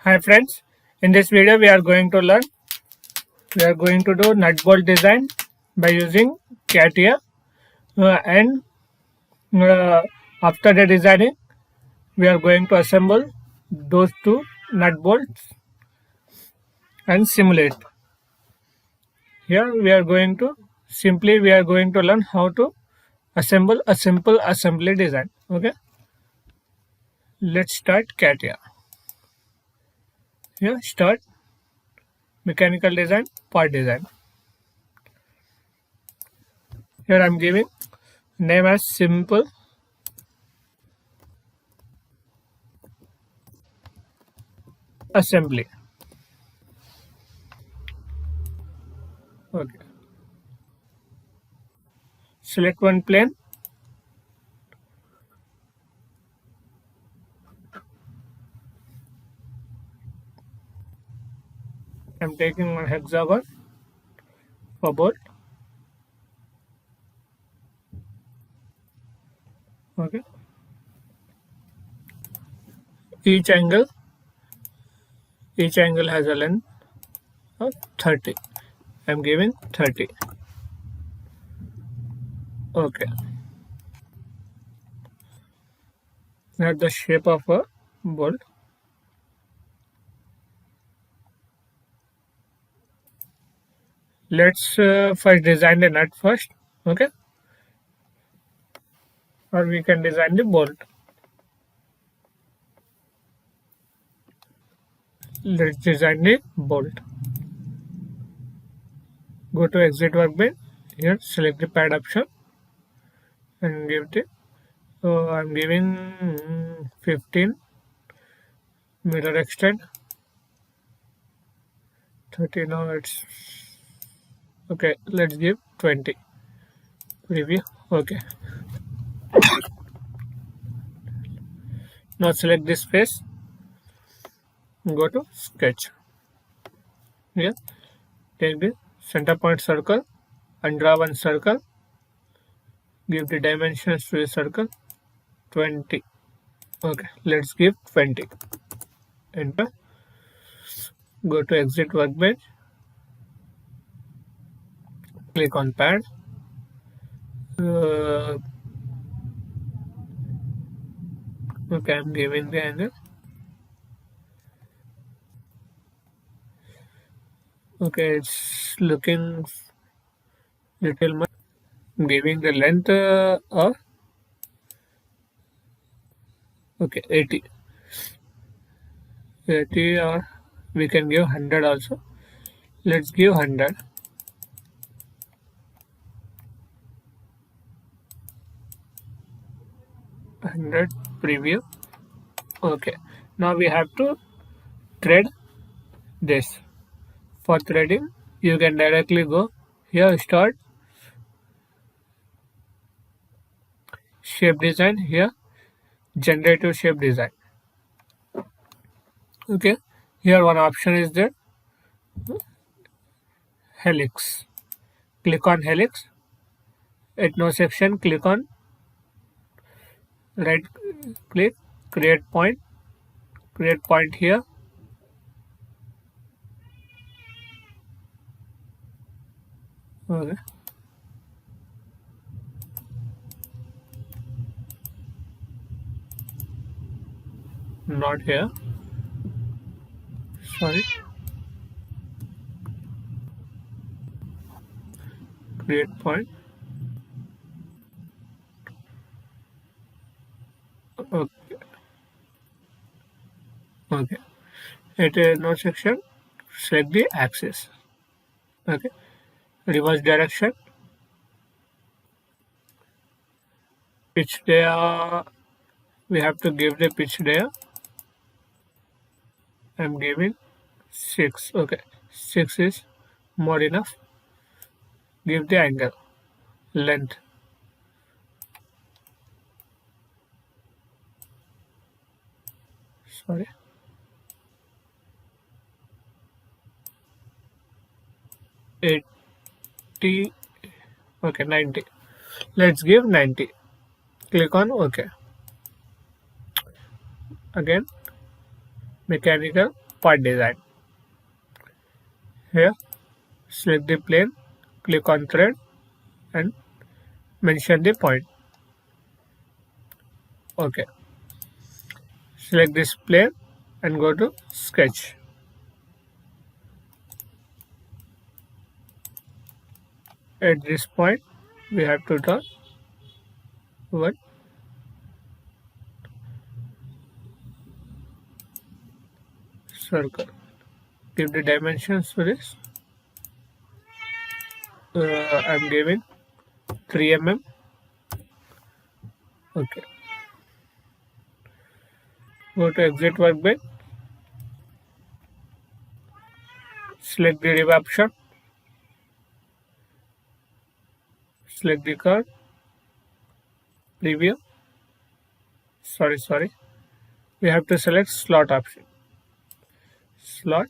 Hi friends, in this video we are going to do nut bolt design by using Catia and after the designing we are going to assemble those two nut bolts and simulate. Here we are going to learn how to assemble a simple assembly design. Okay, let's start Catia. Here start mechanical design, part design. Here I am giving name as simple assembly. Okay. Select one plane. I'm taking one hexagon for bolt. Okay. Each angle has a length of 30. I'm giving 30. Okay. Now the shape of a bolt. Let's first design the nut first. Okay. Or we can design the bolt. Let's design the bolt. Go to exit workbench. Here select the pad option and give the. So I'm giving 15 mirror extend. 30 now it's okay. Let's give 20. Preview. Okay. Now select this face. Go to sketch. Here take the center point circle and draw one circle. Give the dimensions to the circle 20. Okay, let's give 20. Enter. Go to exit workbench. Click on pad. Okay, I'm giving the angle. Okay, it's looking little much. Giving the length of okay 80. 80 or we can give 100 also. Let's give 100. 100 preview. Okay, now we have to thread this. For threading you can directly go here, start shape design, here generative shape design. Okay, here one option is there, helix. Click on helix. At no section, click on right click, create point here. Okay, not here, sorry. Create point. Okay, okay. At no section, select the axis. Okay, reverse direction, pitch there. We have to give the pitch there. I'm giving 6. Okay, 6 is more enough. Give the angle, length. Sorry. 80. Okay, 90. Let's give 90. Click on OK. Again, mechanical part design. Here, select the plane, click on thread and mention the point. Okay. Select this plane and go to sketch. At this point, we have to draw one circle. Give the dimensions for this. I'm giving 3 mm. Okay. Go to exit workbench. Select the rev option. Select the curve. Preview. Sorry. We have to select slot option. Slot.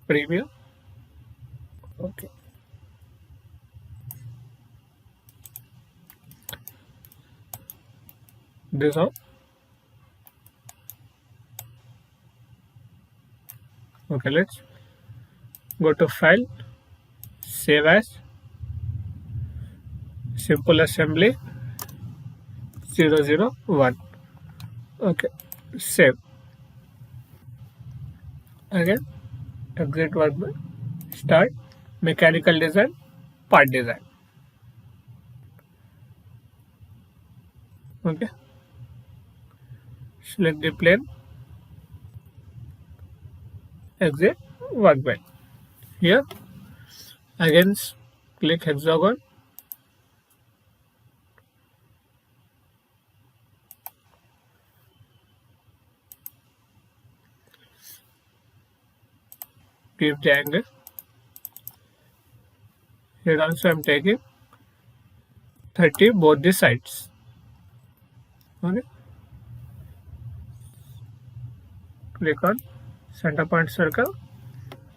Preview. Okay. This all. Okay, let's go to file, save as, simple assembly 001. Okay, save. Again, exit workbench, start mechanical design, part design. Okay, select the plane, exit workbench. Here, again, click hexagon. Give the angle. Here also I'm taking 30 both the sides. Okay. Click on center point circle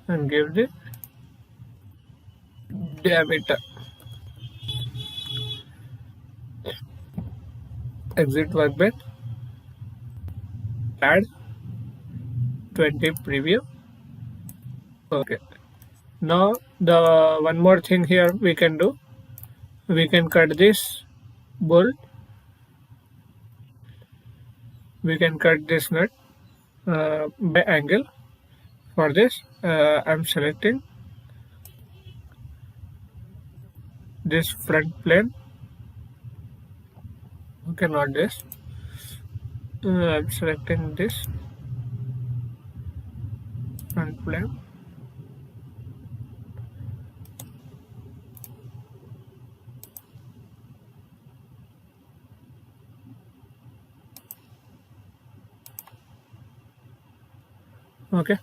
and give the diameter. Exit workbench. Add 20 preview. Okay. Now the one more thing here we can do. We can cut this bolt. We can cut this nut by angle. For this, I'm selecting this front plane. Okay, not this. I'm selecting this front plane. Okay,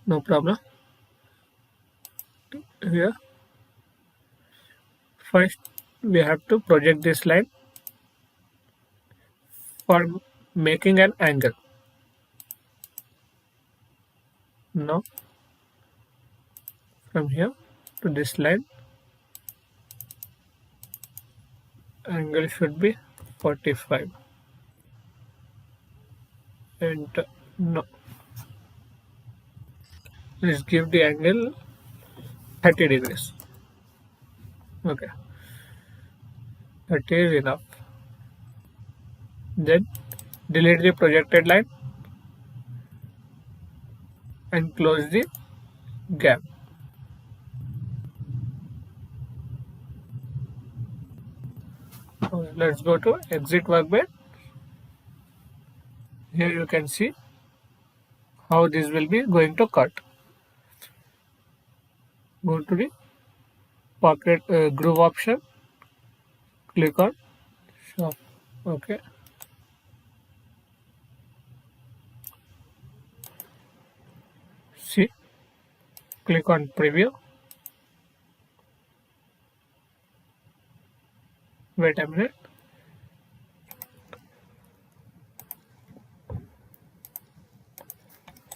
no problem. Here, first we have to project this line for making an angle. Now, from here to this line, angle should be 45. And no, let's give the angle 30 degrees. Okay, 30 is enough. Then delete the projected line and close the gap. Okay, let's go to exit workbench. Here you can see how this will be going to cut. Go to the pocket groove option. Click on shop. Okay. See, click on preview. Wait a minute.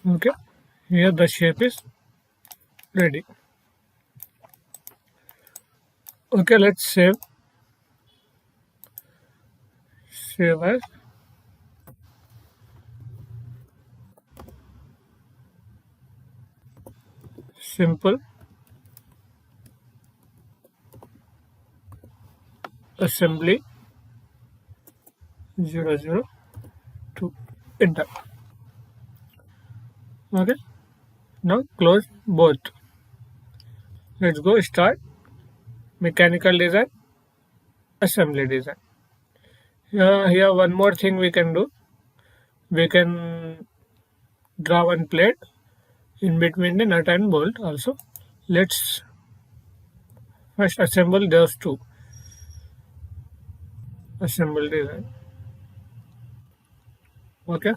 Okay, here the shape is ready. Okay, let's save as simple assembly 002 enter. Okay, now close both. Let's go start mechanical design, assembly design. Here one more thing we can do. We can draw one plate in between the nut and bolt also. Let's first assemble those two. Assemble design. Okay.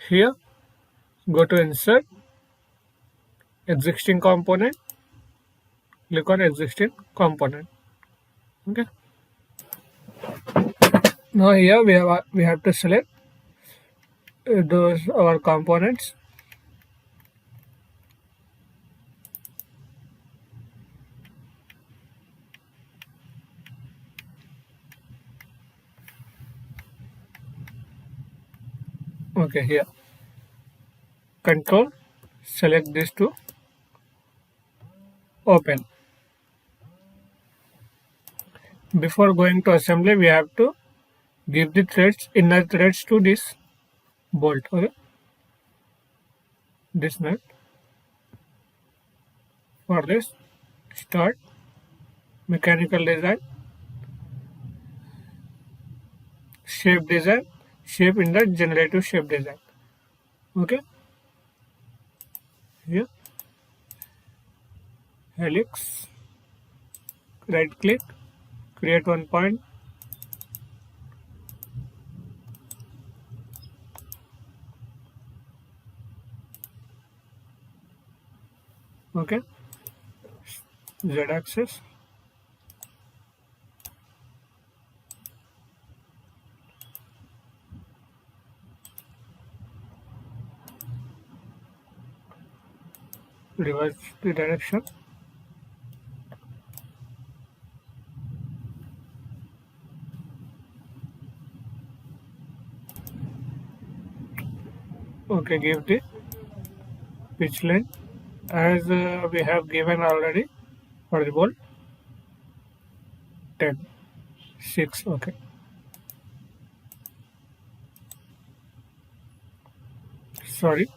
Here go to insert existing component. Click on existing component. Okay. Now here we have to select those our components. Okay, here control select these two, open. Before going to assembly we have to give the threads, inner threads to this bolt. Okay, this nut. For this, start mechanical design, shape design, shape in the generative shape design. Okay, here helix, right click, create one point. Okay, z axis, reverse the direction. Okay, give the pitch length as we have given already for the bolt 10, 6. Okay, sorry.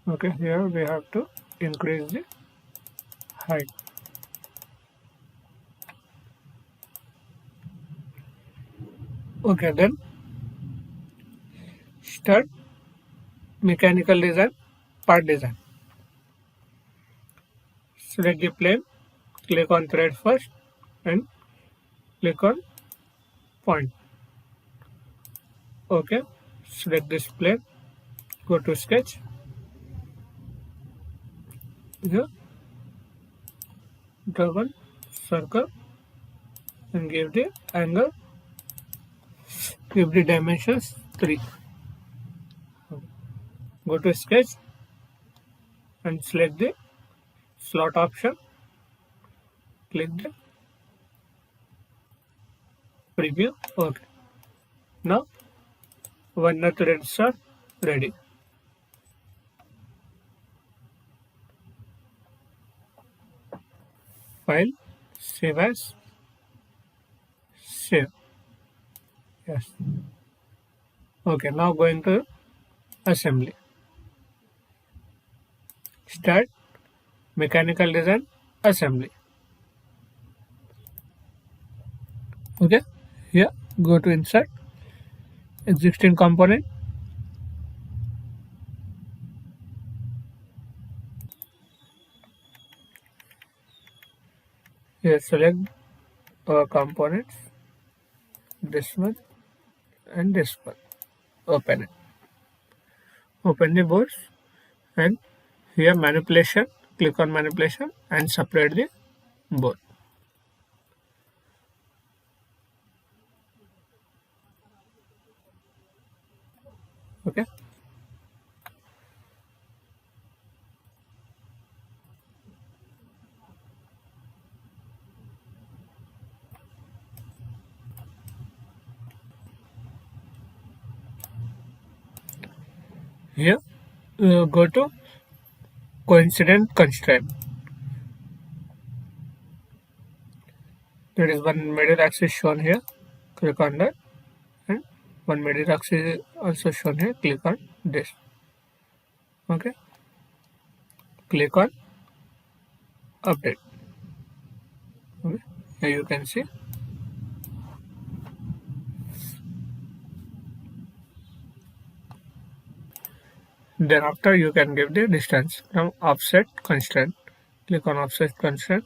Okay, here we have to increase the height. Okay, then start mechanical design, part design. Select the plane, click on thread first and click on point. Okay, select this plane, go to sketch. Here, draw one circle and give the angle, give the dimensions 3. Go to sketch and select the slot option. Click the preview. Okay. Now one nut threads are ready. File, save as, save. Yes. Okay. Now going to assembly. Start mechanical design, assembly. Okay, here go to insert existing component. Here select our components, this one and this one. Open it. Open the boards and here manipulation. Click on manipulation and separate the board. Okay. Here, go to coincident constraint. There is one middle axis shown here. Click on that, and one middle axis is also shown here. Click on this. Okay. Click on update. Okay. Here you can see. Then after you can give the distance from offset constraint. Click on offset constraint.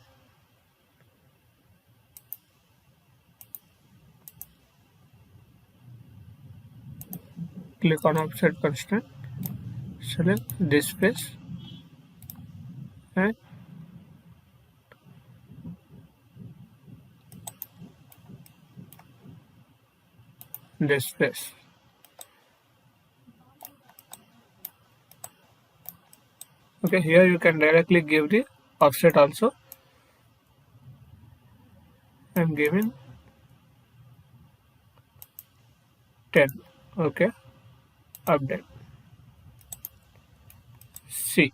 Click on offset constraint. Select this space and this space. Okay, here you can directly give the offset also. I'm giving 10. Okay, update. C.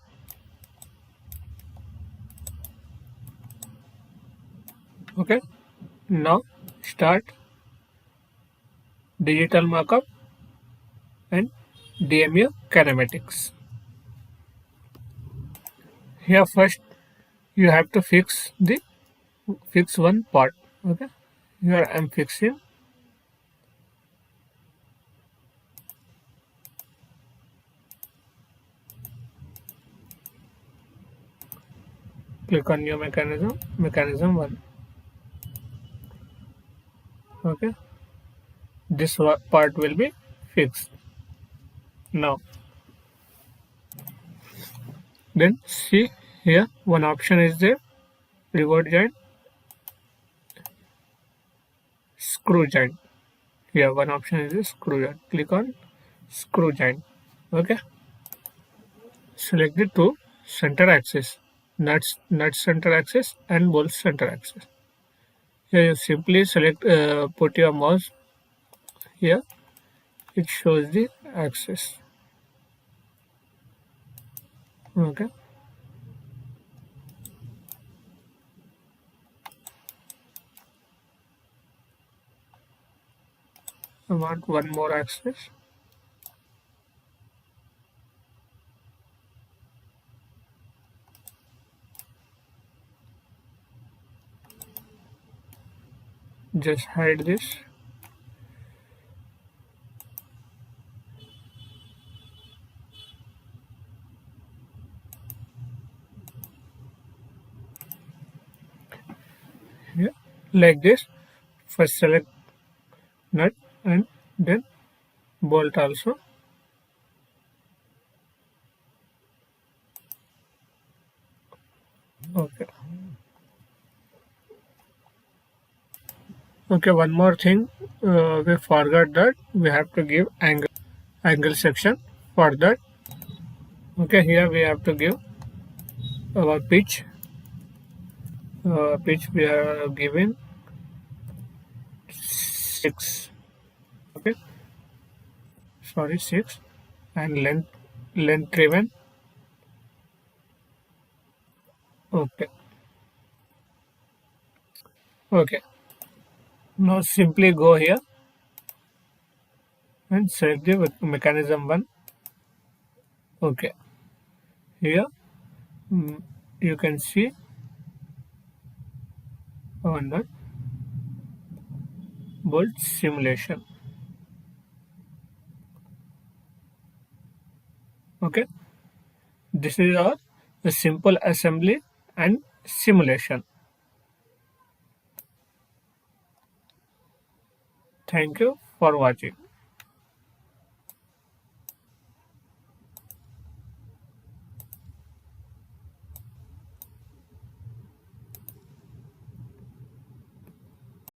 Okay, now start digital markup and DMU kinematics. Here first you have to fix one part. Okay, here I'm fixing. Click on new mechanism 1. Okay, this part will be fixed now. Then see here one option is there, reward joint, screw joint. Here one option is a screw joint. Click on screw joint. Okay, select the two center axis, nuts center axis and bolt center axis. Here you simply select, put your mouse here. It shows the axis. Okay. I want one more axis. Just hide this. Here, like this. First select nut and then bolt also. Okay. Okay, one more thing, we forgot that we have to give angle section for that. Okay, here we have to give our pitch. Pitch we are giving 6. Okay, sorry, 6. And length driven. Okay. Okay. Now simply go here and select the mechanism 1. Okay. Here you can see on that bolt simulation. Okay. This is our simple assembly and simulation. Thank you for watching.